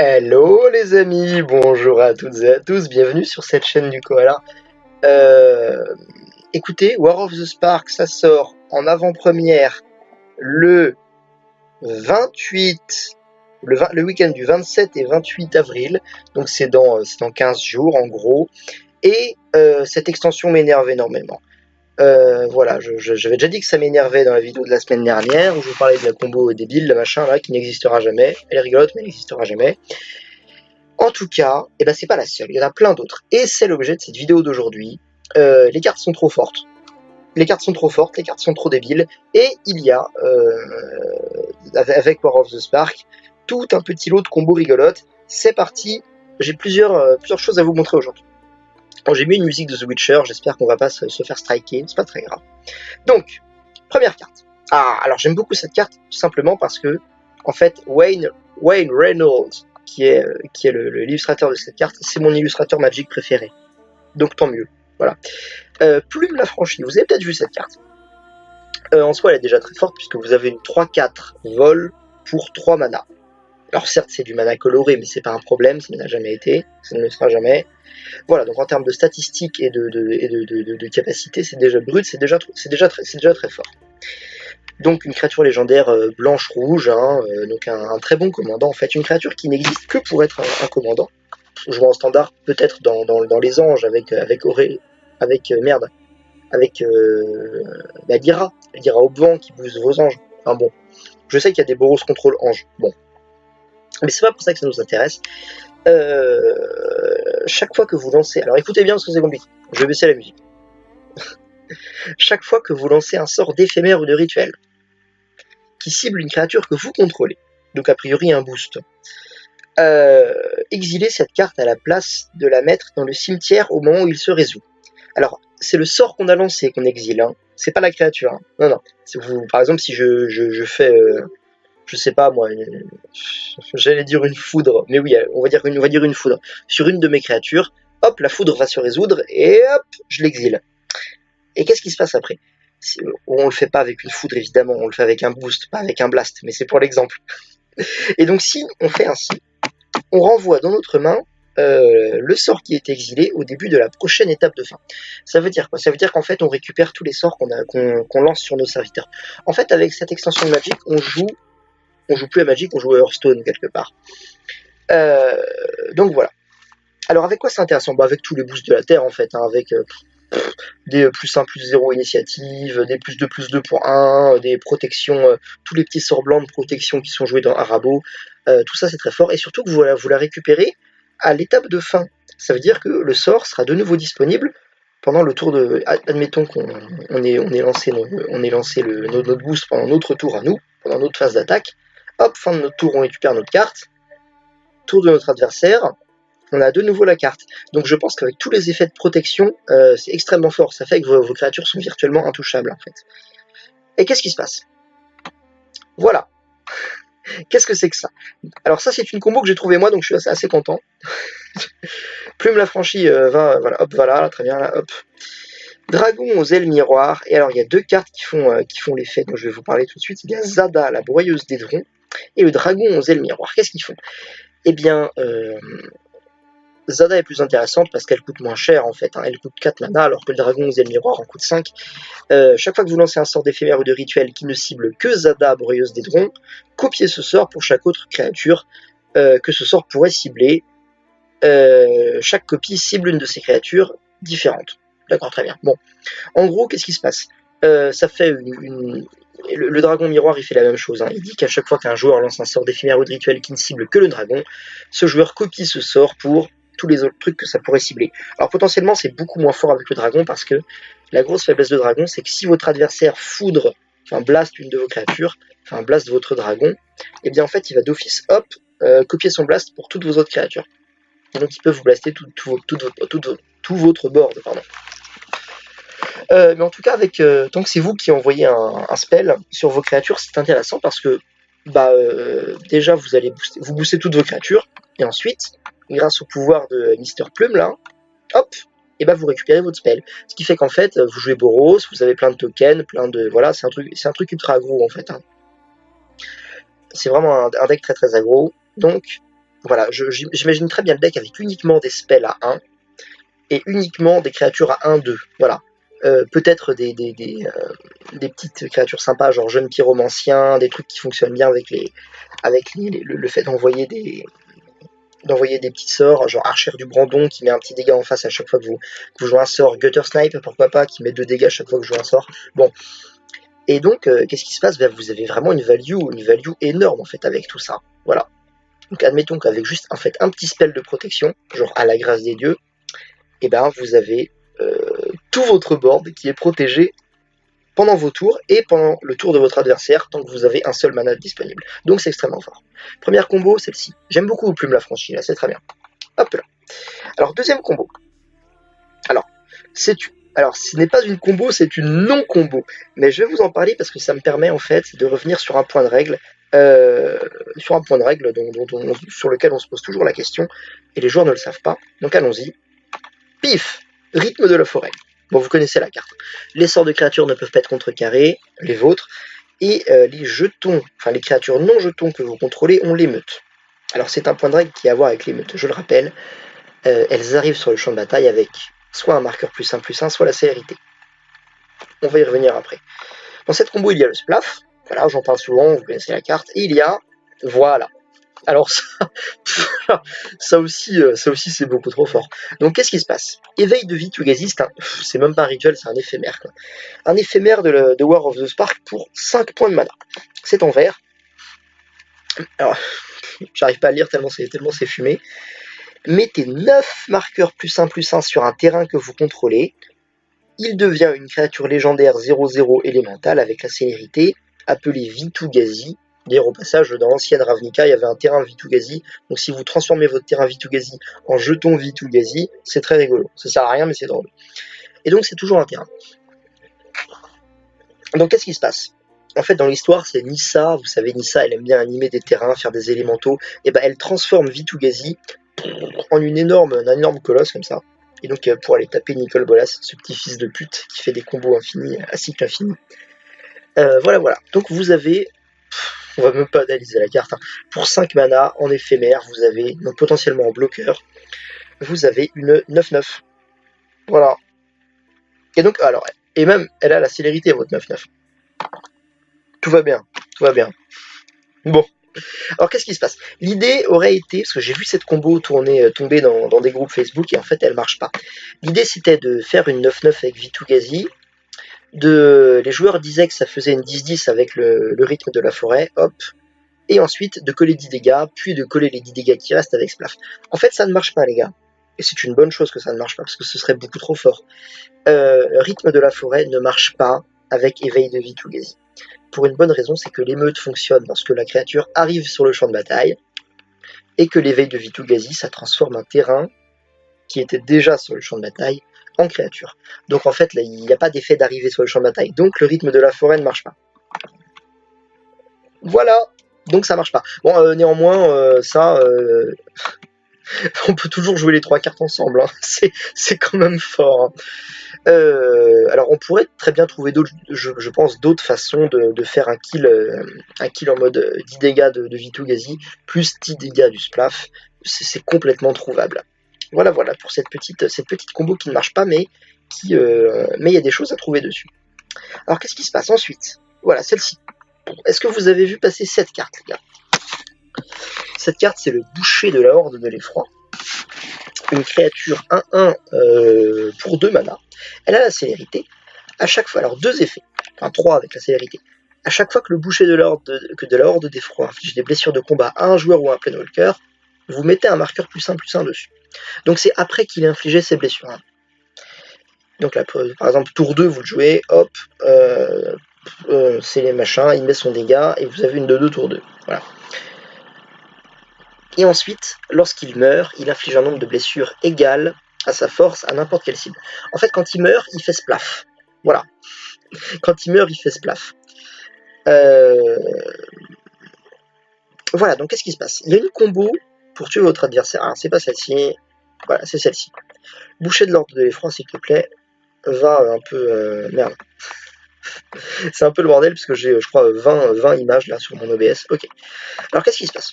Hello les amis, bonjour à toutes et à tous, bienvenue sur cette chaîne du koala. Euh, Écoutez, War of the Spark, ça sort en avant-première le 28, le week-end du 27 et 28 avril, donc c'est dans 15 jours en gros, et cette extension m'énerve énormément. Voilà, j'avais déjà dit que ça m'énervait dans la vidéo de la semaine dernière, où je vous parlais de la combo débile, le machin là, qui n'existera jamais. Elle est rigolote, mais elle n'existera jamais. En tout cas, c'est pas la seule, il y en a plein d'autres. Et c'est l'objet de cette vidéo d'aujourd'hui. Les cartes sont trop fortes. Les cartes sont trop fortes, les cartes sont trop débiles. Et il y a, avec War of the Spark, tout un petit lot de combos rigolotes. C'est parti, j'ai plusieurs choses à vous montrer aujourd'hui. Bon, j'ai mis une musique de The Witcher, j'espère qu'on va pas se faire striker, c'est pas très grave. Donc, première carte. Ah, alors j'aime beaucoup cette carte, tout simplement parce que, en fait, Wayne Reynolds, qui est l'illustrateur de cette carte, c'est mon illustrateur Magic préféré. Donc tant mieux. Voilà. Plume l'affranchie, vous avez peut-être vu cette carte. En soi, elle est déjà très forte, puisque vous avez une 3-4 vol pour 3 mana. Alors certes, c'est du mana coloré, mais c'est pas un problème, ça n'a jamais été, ça ne le sera jamais. Voilà, donc en termes de statistiques et de capacité, c'est déjà brut, c'est déjà très fort. Donc une créature légendaire blanche-rouge, donc un très bon commandant en fait, une créature qui n'existe que pour être un commandant. Jouant en standard, peut-être dans les anges avec Lyra au vent qui booste vos anges. Enfin bon, je sais qu'il y a des Boros contrôle anges, bon. Mais c'est pas pour ça que ça nous intéresse. Chaque fois que vous lancez... Alors écoutez bien parce que c'est compliqué, je vais baisser la musique. Chaque fois que vous lancez un sort d'éphémère ou de rituel qui cible une créature que vous contrôlez, donc a priori un boost, exilez cette carte à la place de la mettre dans le cimetière au moment où il se résout. Alors, c'est le sort qu'on a lancé qu'on exile, c'est pas la créature. Non, non. Par exemple, si je fais... je sais pas moi, j'allais dire une foudre, mais oui, on va dire une foudre. Sur une de mes créatures, hop, la foudre va se résoudre, et hop, je l'exile. Et qu'est-ce qui se passe après? On le fait pas avec une foudre évidemment, on le fait avec un boost, pas avec un blast, mais c'est pour l'exemple. Et donc si on fait ainsi, on renvoie dans notre main le sort qui est exilé au début de la prochaine étape de fin. Ça veut dire quoi? Ça veut dire qu'en fait on récupère tous les sorts qu'on lance sur nos serviteurs. En fait avec cette extension de Magic, on joue plus à Magic, on joue à Hearthstone quelque part. Donc voilà. Alors avec quoi c'est intéressant? Avec tous les boosts de la Terre en fait, avec des plus 1 plus 0 initiative, des plus 2 pour 1, des protections, tous les petits sorts blancs de protection qui sont joués dans Arabo, tout ça c'est très fort, et surtout que vous la récupérez à l'étape de fin. Ça veut dire que le sort sera de nouveau disponible pendant le tour de... Admettons qu'on ait lancé notre boost pendant notre tour à nous, pendant notre phase d'attaque, hop, fin de notre tour on récupère notre carte, tour de notre adversaire, on a de nouveau la carte. Donc je pense qu'avec tous les effets de protection, c'est extrêmement fort. Ça fait que vos créatures sont virtuellement intouchables, en fait. Et qu'est-ce qui se passe? Voilà. Qu'est-ce que c'est que ça? Alors ça, c'est une combo que j'ai trouvée moi, donc je suis assez content. Plume l'affranchie, voilà, hop, voilà, très bien, là, hop. Dragon aux ailes miroirs. Et alors, il y a deux cartes qui font l'effet dont je vais vous parler tout de suite. Il y a Zada, la broyeuse d'Edron, et le dragon aux ailes miroirs. Qu'est-ce qu'ils font? Eh bien... Zada est plus intéressante parce qu'elle coûte moins cher en fait, elle coûte 4 mana alors que le dragon aux ailes miroirs en coûte 5. Chaque fois que vous lancez un sort d'éphémère ou de rituel qui ne cible que Zada, broyeuse d'Edron, copiez ce sort pour chaque autre créature que ce sort pourrait cibler. Chaque copie cible une de ces créatures différentes. D'accord, très bien. Bon, en gros, qu'est-ce qui se passe? Ça fait le dragon miroir, il fait la même chose. Il dit qu'à chaque fois qu'un joueur lance un sort d'éphémère ou de rituel qui ne cible que le dragon, ce joueur copie ce sort pour tous les autres trucs que ça pourrait cibler. Alors potentiellement, c'est beaucoup moins fort avec le dragon parce que la grosse faiblesse de dragon, c'est que si votre adversaire foudre, blast une de vos créatures, blast votre dragon, et bien en fait, il va d'office, hop, copier son blast pour toutes vos autres créatures. Et donc, il peut vous blaster tout votre board, pardon. Mais en tout cas, tant que c'est vous qui envoyez un spell sur vos créatures, c'est intéressant parce que déjà vous allez booster toutes vos créatures, et ensuite, grâce au pouvoir de Mister Plume là, hop, et vous récupérez votre spell. Ce qui fait qu'en fait, vous jouez Boros, vous avez plein de tokens, voilà, c'est un truc ultra aggro en fait. C'est vraiment un deck très très aggro, donc Voilà, j'imagine très bien le deck avec uniquement des spells à 1 et uniquement des créatures à 1-2. Voilà. Peut-être des petites créatures sympas, genre jeune pyromancien, des trucs qui fonctionnent bien avec le fait d'envoyer des petits sorts, genre Archer du Brandon qui met un petit dégât en face à chaque fois que vous jouez un sort, Gutter Snipe, pourquoi pas, qui met 2 dégâts à chaque fois que je joue un sort. Bon. Et donc, qu'est-ce qui se passe? Ben, vous avez vraiment une value énorme en fait avec tout ça. Voilà. Donc admettons qu'avec juste en fait un petit spell de protection, genre à la grâce des dieux, et ben vous avez tout votre board qui est protégé pendant vos tours et pendant le tour de votre adversaire tant que vous avez un seul mana disponible. Donc c'est extrêmement fort. Première combo, celle-ci. J'aime beaucoup Plume la Franchie, là, c'est très bien. Hop là. Alors deuxième combo. Alors, ce n'est pas une combo, c'est une non-combo. Mais je vais vous en parler parce que ça me permet en fait de revenir sur un point de règle, sur lequel on se pose toujours la question, et les joueurs ne le savent pas. Donc allons-y. Pif! Rythme de la forêt. Bon, vous connaissez la carte. Les sorts de créatures ne peuvent pas être contrecarrés, les vôtres, et les jetons, enfin les créatures non jetons que vous contrôlez ont l'émeute. Alors c'est un point de règle qui a à voir avec l'émeute, je le rappelle. Elles arrivent sur le champ de bataille avec soit un marqueur +1/+1, soit la célérité. On va y revenir après. Dans cette combo, il y a le splaf. Voilà, j'en parle souvent, vous connaissez la carte. Et il y a, voilà. Alors ça aussi c'est beaucoup trop fort. Donc qu'est-ce qui se passe? Éveil de Vitu-Ghazi, c'est même pas un rituel, c'est un éphémère, quoi. Un éphémère de War of the Spark pour 5 points de mana. C'est en vert. Alors, j'arrive pas à lire tellement c'est fumé. Mettez 9 marqueurs +1/+1 sur un terrain que vous contrôlez. Il devient une créature légendaire 0/0 élémentale avec la célérité, appelée Vitu-Ghazi. D'ailleurs, au passage, dans l'ancienne Ravnica, il y avait un terrain Vitu-Ghazi. Donc si vous transformez votre terrain Vitu-Ghazi en jeton Vitu-Ghazi, c'est très rigolo. Ça sert à rien, mais c'est drôle. Et donc c'est toujours un terrain. Donc qu'est-ce qui se passe? En fait, dans l'histoire, c'est Nissa. Vous savez, Nissa, elle aime bien animer des terrains, faire des élémentaux. Et ben, elle transforme Vitu-Ghazi en un énorme colosse comme ça. Et donc pour aller taper Nicol Bolas, ce petit fils de pute qui fait des combos infinis, à cycle infini. Voilà. Donc vous avez, on va même pas analyser la carte, hein. Pour 5 mana en éphémère, vous avez, donc potentiellement en bloqueur, vous avez une 9/9. Voilà. Et donc, alors, et même, elle a la célérité, votre 9/9. Tout va bien. Bon. Alors qu'est-ce qui se passe? L'idée aurait été, parce que j'ai vu cette combo tomber dans des groupes Facebook et en fait elle marche pas. L'idée c'était de faire une 9/9 avec Vitu-Ghazi. Les joueurs disaient que ça faisait une 10/10 avec le rythme de la forêt, hop, et ensuite de coller 10 dégâts, puis de coller les 10 dégâts qui restent avec Splaf. En fait ça ne marche pas les gars. Et c'est une bonne chose que ça ne marche pas, parce que ce serait beaucoup trop fort. Rythme de la forêt ne marche pas avec éveil de Vitu-Ghazi. Pour une bonne raison, c'est que l'émeute fonctionne lorsque la créature arrive sur le champ de bataille, et que l'éveil de Vitu-Ghazi, ça transforme un terrain qui était déjà sur le champ de bataille en créature. Donc en fait, là, il n'y a pas d'effet d'arrivée sur le champ de bataille, donc le rythme de la forêt ne marche pas. Voilà, donc ça marche pas. Bon, néanmoins, on peut toujours jouer les 3 cartes ensemble, hein. C'est quand même fort, hein. Alors on pourrait très bien trouver d'autres, je pense, d'autres façons de faire un kill en mode 10 dégâts de Vitu-Ghazi plus 10 dégâts du Splaf. C'est complètement trouvable. Voilà pour cette petite combo qui ne marche pas, mais il y a des choses à trouver dessus. Alors qu'est-ce qui se passe ensuite? Voilà, celle-ci. Est-ce que vous avez vu passer cette carte, les gars? Cette carte, c'est le boucher de la horde de l'effroi. Une créature 1/1 pour 2 mana. Elle a la célérité. À chaque fois, alors 2 effets, enfin 3 avec la célérité. À chaque fois que le boucher de la horde d'effroi inflige des blessures de combat à un joueur ou à un planewalker, vous mettez un marqueur +1/+1 dessus. Donc c'est après qu'il ait infligé ses blessures, hein. Donc là, par exemple, tour 2, vous le jouez, hop, c'est les machins, il met son dégât, et vous avez une 2/2 tour 2. Voilà. Et ensuite, lorsqu'il meurt, il inflige un nombre de blessures égal à sa force à n'importe quelle cible. En fait, quand il meurt, il fait splaf. Voilà. Quand il meurt, il fait splaf. Voilà, donc qu'est-ce qui se passe? Il y a une combo pour tuer votre adversaire. Alors, c'est pas celle-ci. Voilà, c'est celle-ci. Boucher de l'ordre de l'effroi, s'il te plaît. Va un peu... merde. C'est un peu le bordel, parce que j'ai, je crois, 20 images là sur mon OBS. Ok. Alors, qu'est-ce qui se passe?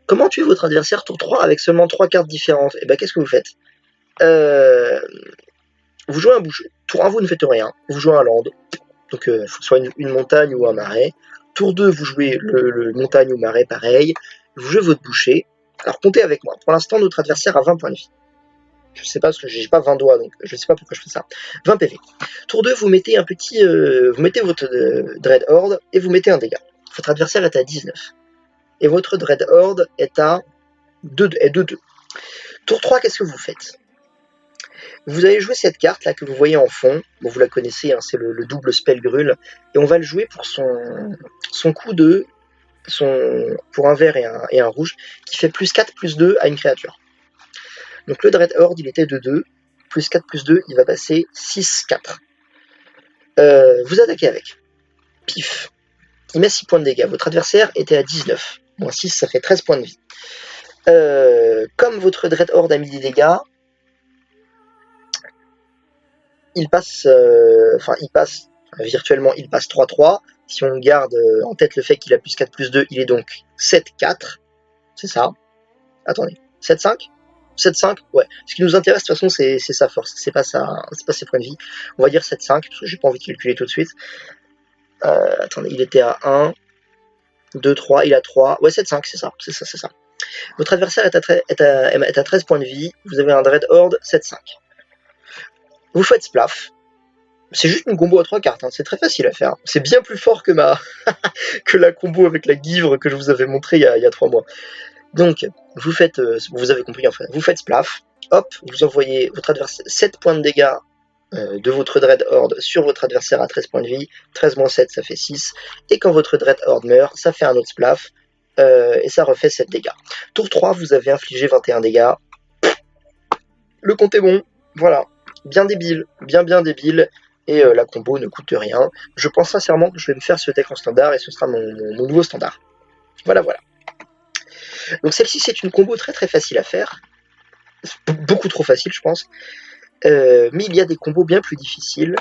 Comment tuer votre adversaire tour 3 avec seulement 3 cartes différentes? Et ben qu'est-ce que vous faites? Vous jouez un boucher. Tour 1, vous ne faites rien. Vous jouez un land. Donc, soit une montagne ou un marais. Tour 2, vous jouez le montagne ou marais, pareil. Vous jouez votre boucher. Alors, comptez avec moi. Pour l'instant, notre adversaire a 20 points de vie. Je sais pas, parce que j'ai pas 20 doigts, donc je sais pas pourquoi je fais ça. 20 PV. Tour 2, vous mettez un petit... vous mettez votre Dread Horde et vous mettez un dégât. Votre adversaire est à 19. Et votre Dread Horde est à 2-2. Tour 3, qu'est-ce que vous faites? Vous allez jouer cette carte là que vous voyez en fond, bon, vous la connaissez, hein, c'est le double spell Grul, et on va le jouer pour son coup de, pour un vert et un rouge, qui fait plus 4 plus 2 à une créature. Donc le Dread Horde il était de 2, plus 4 plus 2, il va passer 6-4. Vous attaquez avec. Pif. Il met 6 points de dégâts, votre adversaire était à 19. Moins 6, ça fait 13 points de vie. Comme votre Dread Horde a mis des dégâts, il passe virtuellement, il passe 3-3. Si on garde en tête le fait qu'il a plus 4 plus 2, il est donc 7-4. C'est ça. Attendez, 7-5 7-5 Ouais. Ce qui nous intéresse, de toute façon, c'est sa force. C'est pas ses points de vie. On va dire 7-5, parce que j'ai pas envie de calculer tout de suite. Attendez, il était à 1, 2, 3, il a 3. Ouais, 7-5, c'est ça. Votre adversaire est à 13 points de vie. Vous avez un Dread Horde, 7-5. Vous faites Splaf. C'est juste une combo à 3 cartes, hein. C'est très facile à faire. C'est bien plus fort que que la combo avec la Guivre que je vous avais montré il y a 3 mois. Donc, vous faites, vous avez compris en fait, vous faites Splaf, hop, vous envoyez votre adversaire 7 points de dégâts de votre Dread Horde sur votre adversaire à 13 points de vie, 13 moins 7 ça fait 6, et quand votre Dread Horde meurt, ça fait un autre Splaf, et ça refait 7 dégâts. Tour 3, vous avez infligé 21 dégâts, le compte est bon, voilà, bien débile, bien débile, et la combo ne coûte rien. Je pense sincèrement que je vais me faire ce deck en standard, et ce sera mon nouveau standard. Voilà. Donc celle-ci, c'est une combo très facile à faire, beaucoup trop facile je pense, mais il y a des combos bien plus difficiles.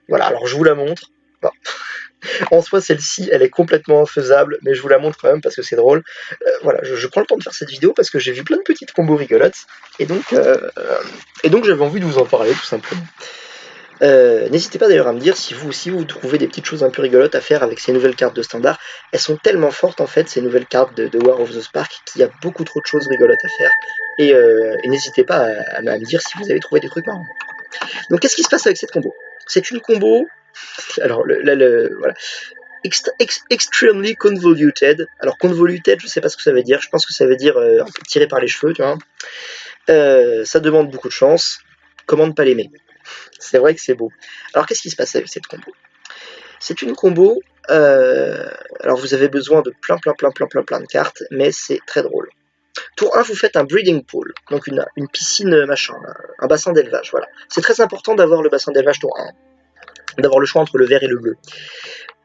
Voilà, alors je vous la montre. Bon. En soi, celle-ci, elle est complètement infaisable, mais je vous la montre quand même parce que c'est drôle. Voilà, je prends le temps de faire cette vidéo parce que j'ai vu plein de petites combos rigolotes, et donc j'avais envie de vous en parler tout simplement. N'hésitez pas d'ailleurs à me dire si vous aussi vous trouvez des petites choses un peu rigolotes à faire avec ces nouvelles cartes de standard. Elles sont tellement fortes en fait, ces nouvelles cartes de War of the Spark, qu'il y a beaucoup trop de choses rigolotes à faire. Et n'hésitez pas à me dire si vous avez trouvé des trucs marrants. Donc qu'est-ce qui se passe avec cette combo? C'est une combo, alors voilà, extremely convoluted. Alors convoluted, je sais pas ce que ça veut dire, je pense que ça veut dire tiré par les cheveux, tu vois. Ça demande beaucoup de chance. Comment ne pas l'aimer? C'est vrai que c'est beau. Alors qu'est-ce qui se passe avec cette combo? C'est une combo, alors vous avez besoin de plein de cartes, mais c'est très drôle. Tour 1, vous faites un breeding pool, donc une piscine machin, un bassin d'élevage, voilà. C'est très important d'avoir le bassin d'élevage tour 1, d'avoir le choix entre le vert et le bleu.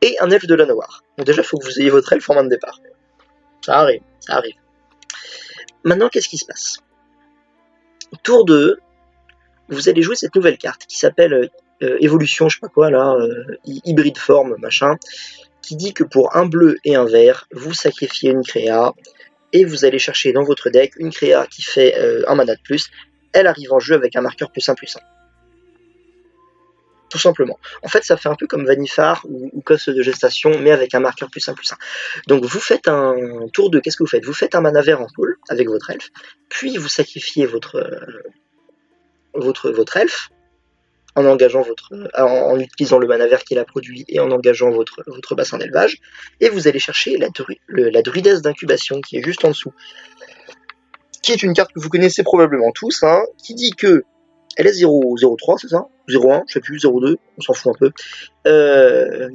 Et un elfe de la noire. Donc déjà, il faut que vous ayez votre elfe en main de départ. Ça arrive. Maintenant, qu'est-ce qui se passe? Tour 2, vous allez jouer cette nouvelle carte qui s'appelle évolution, je sais pas quoi là, hybride forme, machin, qui dit que pour un bleu et un vert, vous sacrifiez une créa, et vous allez chercher dans votre deck une créa qui fait un mana de plus, elle arrive en jeu avec un marqueur +1/+1. Tout simplement. En fait, ça fait un peu comme Vanifar ou Coste de Gestation, mais avec un marqueur +1/+1. Donc vous faites un tour 2, qu'est-ce que vous faites? Vous faites un mana vert en pool avec votre elfe, puis vous sacrifiez votre elfe, en utilisant le mana vert qu'il a produit et en engageant votre bassin d'élevage, et vous allez chercher la druidesse d'incubation qui est juste en dessous, qui est une carte que vous connaissez probablement tous, hein, qui dit que elle est 0-0-3, c'est ça? 0-1, je sais plus, 0-2, on s'en fout un peu,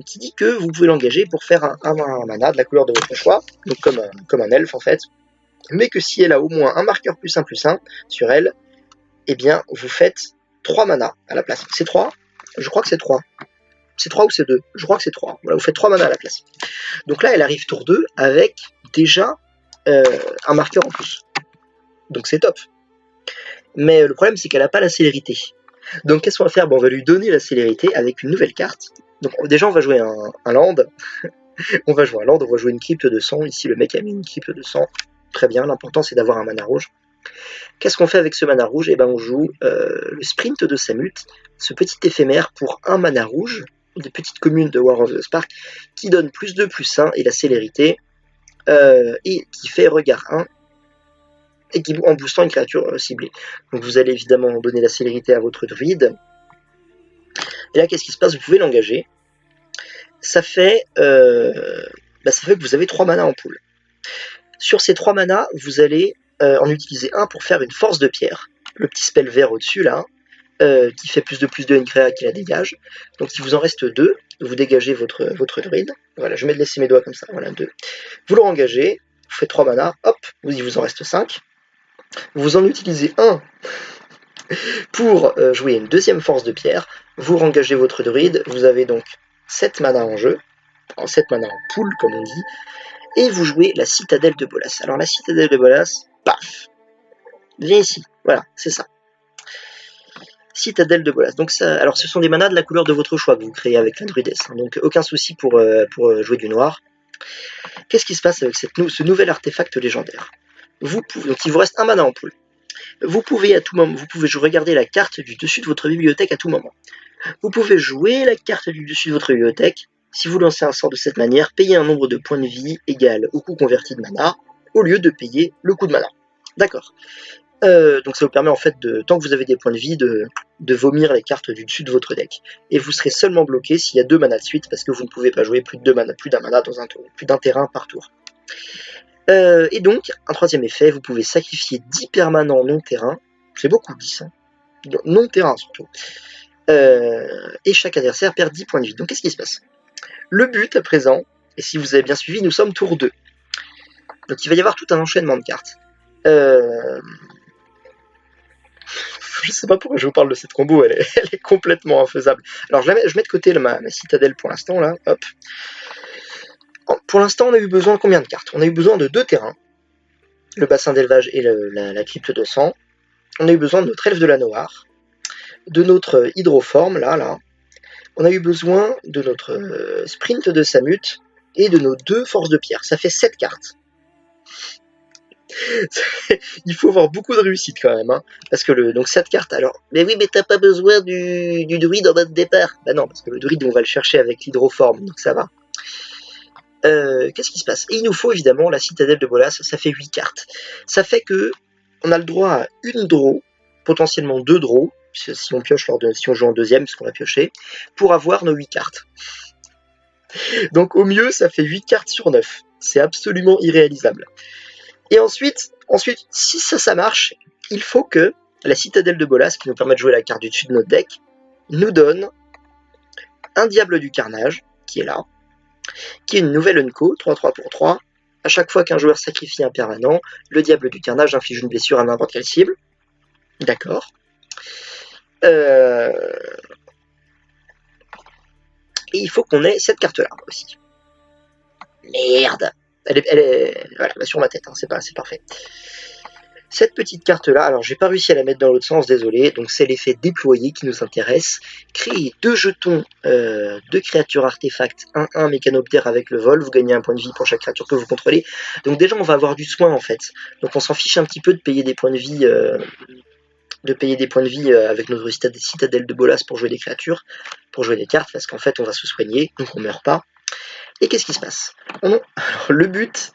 qui dit que vous pouvez l'engager pour faire un mana de la couleur de votre choix, donc comme un elfe en fait, mais que si elle a au moins un marqueur +1/+1 sur elle, eh bien vous faites 3 mana à la place. C'est 3? Je crois que c'est 3. C'est 3 ou c'est 2? Je crois que c'est 3. Voilà, vous faites 3 mana à la place. Donc là, elle arrive tour 2 avec déjà un marqueur en plus. Donc c'est top. Mais le problème, c'est qu'elle n'a pas la célérité. Donc qu'est-ce qu'on va faire? Bon, on va lui donner la célérité avec une nouvelle carte. Donc déjà, on va jouer un land. On va jouer une crypte de sang. Ici, le mec a mis une crypte de sang. très bien, l'important c'est d'avoir un mana rouge. Qu'est-ce qu'on fait avec ce mana rouge? Eh ben on joue le sprint de Samut, ce petit éphémère pour un mana rouge, des petites communes de War of the Spark, qui donne plus 2, plus 1 et la célérité, et qui fait regard 1, et qui en boostant une créature ciblée. Donc vous allez évidemment donner la célérité à votre druide. Et là, qu'est-ce qui se passe? Vous pouvez l'engager. Ça fait que vous avez 3 manas en pool. Sur ces 3 manas, vous allez en utiliser un pour faire une force de pierre. Le petit spell vert au-dessus, là, qui fait plus 2 à une créa qui la dégage. Donc il vous en reste 2. Vous dégagez votre druide. Voilà, je vais laisser mes doigts comme ça. Voilà, 2. Vous le engagez. Vous faites 3 manas. Hop, il vous en reste 5. Vous en utilisez un pour jouer une deuxième force de pierre. Vous engagez votre druide. Vous avez donc 7 manas en jeu. 7 manas en pool, comme on dit. Et vous jouez la citadelle de Bolas. Alors la citadelle de Bolas, paf, viens ici, voilà, c'est ça. Citadelle de Bolas. Donc ça, alors ce sont des manas de la couleur de votre choix que vous créez avec la druidesse, hein, donc aucun souci pour jouer du noir. Qu'est-ce qui se passe avec ce nouvel artefact légendaire? Donc il vous reste un mana en pool. Vous pouvez à tout moment, regarder la carte du dessus de votre bibliothèque à tout moment. Vous pouvez jouer la carte du dessus de votre bibliothèque. Si vous lancez un sort de cette manière, payez un nombre de points de vie égal au coût converti de mana, au lieu de payer le coût de mana. D'accord. Donc ça vous permet en fait, tant que vous avez des points de vie, de vomir les cartes du dessus de votre deck. Et vous serez seulement bloqué s'il y a 2 manas de suite, parce que vous ne pouvez pas jouer plus d'un mana dans un tour, plus d'un terrain par tour. Et donc, un troisième effet, vous pouvez sacrifier 10 permanents non-terrain, c'est beaucoup 10, hein, non-terrain surtout, et chaque adversaire perd 10 points de vie. Donc qu'est-ce qui se passe? Le but à présent, et si vous avez bien suivi, nous sommes tour 2. Donc il va y avoir tout un enchaînement de cartes. Je sais pas pourquoi je vous parle de cette combo, elle est complètement infaisable. Alors je mets de côté ma citadelle pour l'instant, là, hop. Pour l'instant, on a eu besoin de combien de cartes? On a eu besoin de 2 terrains, le bassin d'élevage et la crypte de sang. On a eu besoin de notre elfe de la Noire, de notre hydroforme, là. On a eu besoin de notre sprint de Samut et de nos 2 forces de pierre. Ça fait 7 cartes. Il faut avoir beaucoup de réussite quand même, hein, parce que donc 7 cartes, alors, mais oui, mais t'as pas besoin du druide en mode départ. Bah non, parce que le druide, on va le chercher avec l'hydroforme, donc ça va. Qu'est-ce qui se passe? Et il nous faut évidemment la citadelle de Bolas, ça fait 8 cartes. Ça fait que on a le droit à une draw, potentiellement 2 draws, si on pioche si on joue en deuxième, puisqu'on a pioché, pour avoir nos 8 cartes. Donc au mieux, ça fait 8 cartes sur 9. C'est absolument irréalisable. Et ensuite, si ça marche, il faut que la citadelle de Bolas, qui nous permet de jouer la carte du dessus de notre deck, nous donne un diable du carnage, qui est là, qui est une nouvelle Unco, 3-3 pour 3. À chaque fois qu'un joueur sacrifie un permanent, le diable du carnage inflige une blessure à n'importe quelle cible. D'accord. Et il faut qu'on ait cette carte-là aussi. Merde. Elle est voilà, sur ma tête, hein, c'est parfait. Cette petite carte-là, alors j'ai pas réussi à la mettre dans l'autre sens, désolé, donc c'est l'effet déployé qui nous intéresse. Créer 2 jetons de créatures artefacts, 1-1 mécanoptère avec le vol, vous gagnez un point de vie pour chaque créature que vous contrôlez. Donc déjà on va avoir du soin en fait, donc on s'en fiche un petit peu de payer des points de vie, avec notre citadelle de Bolas pour jouer des créatures, pour jouer des cartes, parce qu'en fait on va se soigner, donc on meurt pas. Et qu'est-ce qui se passe? Alors, le but,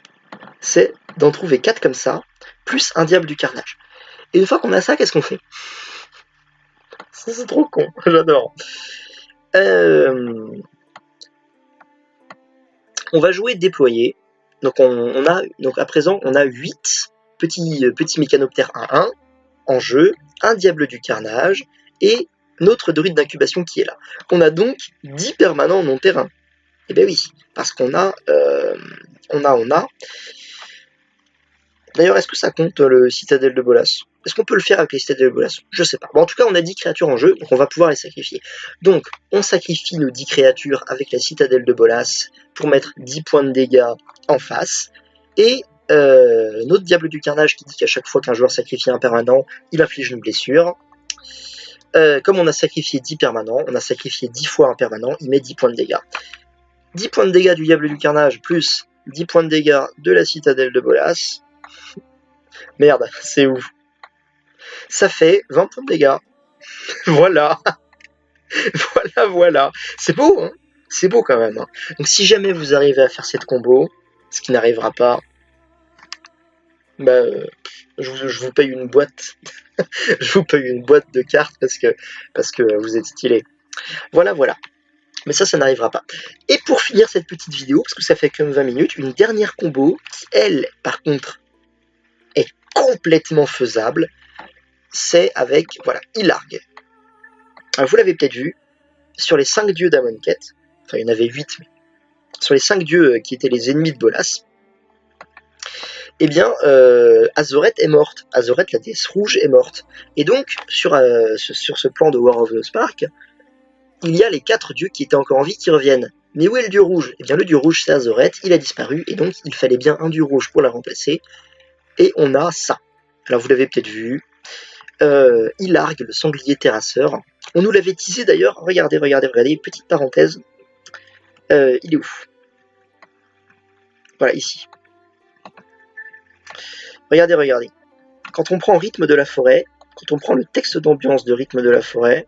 c'est d'en trouver 4 comme ça, plus un diable du carnage. Et une fois qu'on a ça, qu'est-ce qu'on fait? C'est trop con, j'adore. On va jouer déployer. Donc à présent, on a 8 petits mécanoptères 1-1 en jeu, un diable du carnage et notre druide d'incubation qui est là. On a donc 10 permanents non terrain. Eh bien oui, parce qu'on a... D'ailleurs, est-ce que ça compte le citadelle de Bolas? Est-ce qu'on peut le faire avec les citadelles de Bolas? Je sais pas. Bon, en tout cas, on a 10 créatures en jeu, donc on va pouvoir les sacrifier. Donc, on sacrifie nos 10 créatures avec la citadelle de Bolas pour mettre 10 points de dégâts en face. Et notre diable du carnage qui dit qu'à chaque fois qu'un joueur sacrifie un permanent, il inflige une blessure. Comme on a sacrifié 10 permanents, on a sacrifié 10 fois un permanent, il met 10 points de dégâts. 10 points de dégâts du diable du carnage plus 10 points de dégâts de la citadelle de Bolas. Merde, c'est où? Ça fait 20 points de dégâts. Voilà. Voilà. C'est beau, hein? C'est beau quand même. Hein. Donc si jamais vous arrivez à faire cette combo, ce qui n'arrivera pas, bah, je vous paye une boîte. Je vous paye une boîte de cartes parce que vous êtes stylé. Voilà. Mais ça n'arrivera pas. Et pour finir cette petite vidéo, parce que ça fait comme 20 minutes, une dernière combo qui, elle, par contre, est complètement faisable. C'est avec, voilà, Ilarg. Alors, vous l'avez peut-être vu, sur les 5 dieux d'Amonkhet, enfin il y en avait 8, mais sur les 5 dieux qui étaient les ennemis de Bolas, eh bien, Azoret est morte. Azoret, la déesse rouge, est morte. Et donc, sur ce plan de War of the Spark, il y a les 4 dieux qui étaient encore en vie qui reviennent. Mais où est le dieu rouge? Eh bien, le dieu rouge, c'est Azoret, il a disparu, et donc il fallait bien un dieu rouge pour la remplacer. Et on a ça. Alors, vous l'avez peut-être vu, Ilarg, le sanglier terrasseur. On nous l'avait teasé d'ailleurs, regardez, petite parenthèse. Il est où? Voilà, ici. Regardez. Quand on prend Rythme de la forêt, quand on prend le texte d'ambiance de Rythme de la forêt,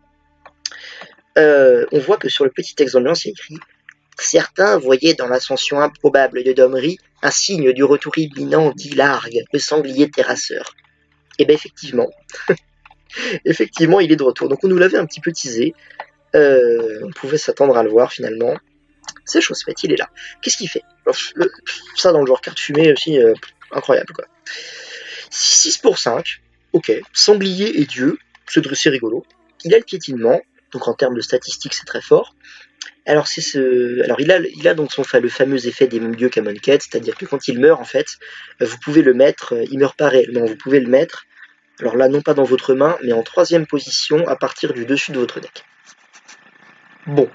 on voit que sur le petit texte d'ambiance, il y a écrit « Certains voyaient dans l'ascension improbable de Domri un signe du retour imminent d'Ilarg, le sanglier terrasseur. » Et bien effectivement, il est de retour. Donc on nous l'avait un petit peu teasé, on pouvait s'attendre à le voir finalement. C'est chose faite, il est là. Qu'est-ce qu'il fait? Ça dans le genre carte fumée aussi, incroyable quoi. 6 pour 5, ok. Sanglier et dieu, c'est rigolo. Il a le piétinement, donc en termes de statistiques c'est très fort. Alors il a donc le fameux effet des mêmes dieux qu'Amonkhet, c'est-à-dire que quand il meurt en fait, vous pouvez le mettre, il meurt pas réellement, vous pouvez le mettre, alors là non pas dans votre main, mais en 3ème position à partir du dessus de votre deck. Bon.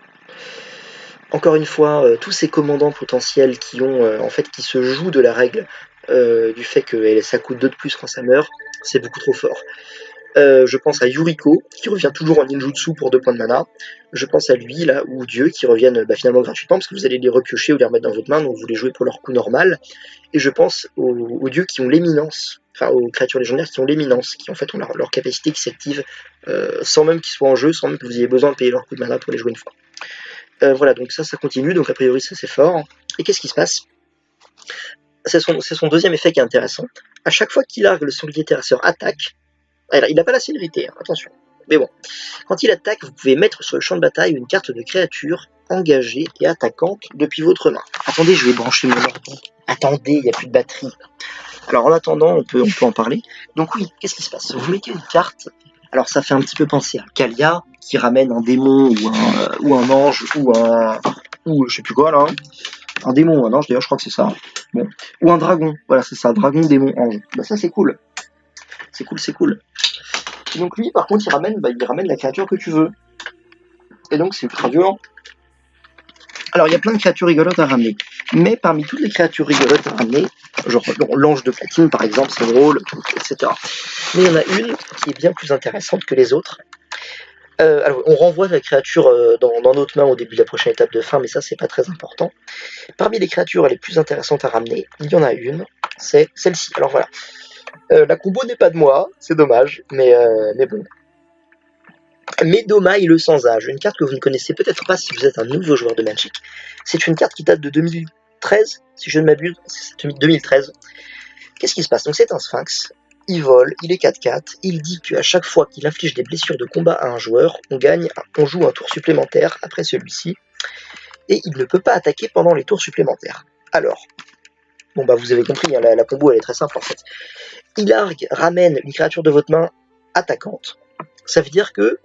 Encore une fois, tous ces commandants potentiels qui se jouent de la règle du fait que ça coûte 2 de plus quand ça meurt, c'est beaucoup trop fort. Je pense à Yuriko, qui revient toujours en ninjutsu pour 2 points de mana. Je pense à lui, là, ou Dieu, qui reviennent finalement gratuitement, parce que vous allez les repiocher ou les remettre dans votre main, donc vous les jouez pour leur coût normal. Et je pense aux dieux qui ont l'éminence, enfin aux créatures légendaires qui ont l'éminence, qui en fait ont leur capacité qui s'active sans même qu'ils soient en jeu, sans même que vous ayez besoin de payer leur coût de mana pour les jouer une fois. Voilà, donc ça continue, donc a priori ça c'est fort. Et qu'est-ce qui se passe? C'est son 2ème effet qui est intéressant. À chaque fois qu'Ilarg, le sanglier terrasseur, attaque, alors, il n'a pas la célérité, hein, attention. Mais bon, quand il attaque, vous pouvez mettre sur le champ de bataille une carte de créature engagée et attaquante depuis votre main. Attendez, je vais brancher mon ordi. Attendez, il n'y a plus de batterie. Alors en attendant, on peut en parler. Donc oui, qu'est-ce qui se passe? Vous mettez une carte. Alors ça fait un petit peu penser à Kalia, qui ramène un démon ou un ange ou je sais plus quoi là. Un démon ou un ange, d'ailleurs je crois que c'est ça. Bon. Ou un dragon, voilà c'est ça, dragon, démon, ange. Bah ça c'est cool. C'est cool. Et donc lui, par contre, il ramène la créature que tu veux. Et donc c'est ultra violent. Alors il y a plein de créatures rigolotes à ramener. Mais parmi toutes les créatures rigolotes à ramener, genre l'ange de platine par exemple, c'est drôle, etc. Mais il y en a une qui est bien plus intéressante que les autres. Alors on renvoie la créature dans notre main au début de la prochaine étape de fin, mais ça c'est pas très important. Parmi les créatures les plus intéressantes à ramener, il y en a une, c'est celle-ci. Alors voilà. La combo n'est pas de moi, c'est dommage, mais bon. Medoma le Sans-Âge, une carte que vous ne connaissez peut-être pas si vous êtes un nouveau joueur de Magic. C'est une carte qui date de 2013, si je ne m'abuse, c'est 2013. Qu'est-ce qui se passe? Donc c'est un sphinx, il vole, il est 4/4, il dit qu'à chaque fois qu'il inflige des blessures de combat à un joueur, on joue un tour supplémentaire après celui-ci, et il ne peut pas attaquer pendant les tours supplémentaires. Alors, bon bah vous avez compris, hein, la combo elle est très simple en fait. Ilarg ramène une créature de votre main attaquante. Ça veut dire que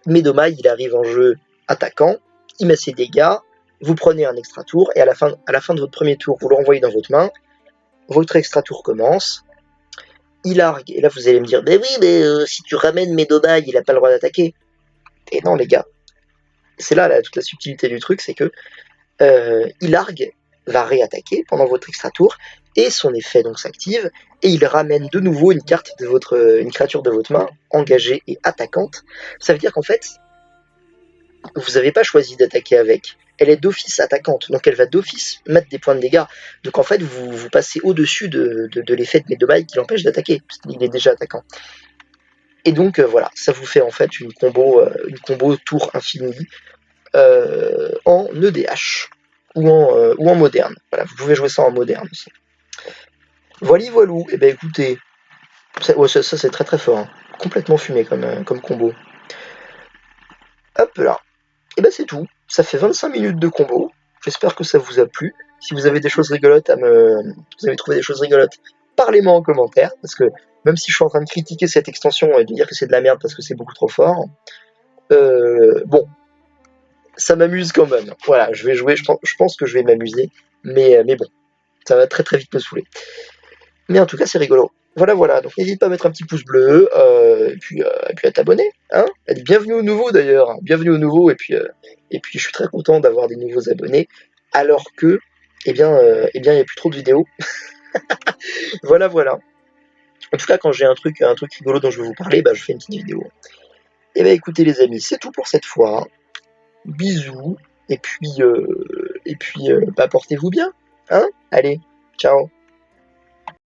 Medoma, il arrive en jeu attaquant, il met ses dégâts, vous prenez un extra tour, et à la fin de votre premier tour, vous le renvoyez dans votre main, votre extra tour commence, Ilarg, et là vous allez me dire, mais oui, mais si tu ramènes Medoma, il n'a pas le droit d'attaquer. Et non les gars, c'est là toute la subtilité du truc, c'est que Ilarg va réattaquer pendant votre extra tour, et son effet donc s'active, et il ramène de nouveau une créature de votre main, engagée et attaquante. Ça veut dire qu'en fait, vous n'avez pas choisi d'attaquer avec, elle est d'office attaquante, donc elle va d'office mettre des points de dégâts. Donc en fait, vous passez au-dessus de l'effet de Medomai qui l'empêche d'attaquer, parce qu'il est déjà attaquant. Et donc voilà, ça vous fait en fait une combo tour infini en EDH ou en moderne. Voilà, vous pouvez jouer ça en moderne aussi. Voilà, voilou. Et ben écoutez, ça c'est très très fort, hein. Complètement fumé comme combo. Hop là. Et ben c'est tout. Ça fait 25 minutes de combo. J'espère que ça vous a plu. Si vous avez des choses rigolotes vous avez trouvé des choses rigolotes, parlez-moi en commentaire, parce que même si je suis en train de critiquer cette extension et de dire que c'est de la merde parce que c'est beaucoup trop fort, bon, ça m'amuse quand même. Voilà, je vais jouer, je pense que je vais m'amuser, mais bon, ça va très très vite me saouler. Mais en tout cas, c'est rigolo. Voilà, donc n'hésite pas à mettre un petit pouce bleu, et puis à t'abonner, hein. Allez, bienvenue aux nouveaux d'ailleurs, bienvenue aux nouveaux, et puis je suis très content d'avoir des nouveaux abonnés, alors que, il y a plus trop de vidéos. Voilà. En tout cas, quand j'ai un truc rigolo dont je veux vous parler, bah je fais une petite vidéo. Et bah écoutez les amis, c'est tout pour cette fois. Bisous, et puis bah portez-vous bien, hein. Allez, ciao.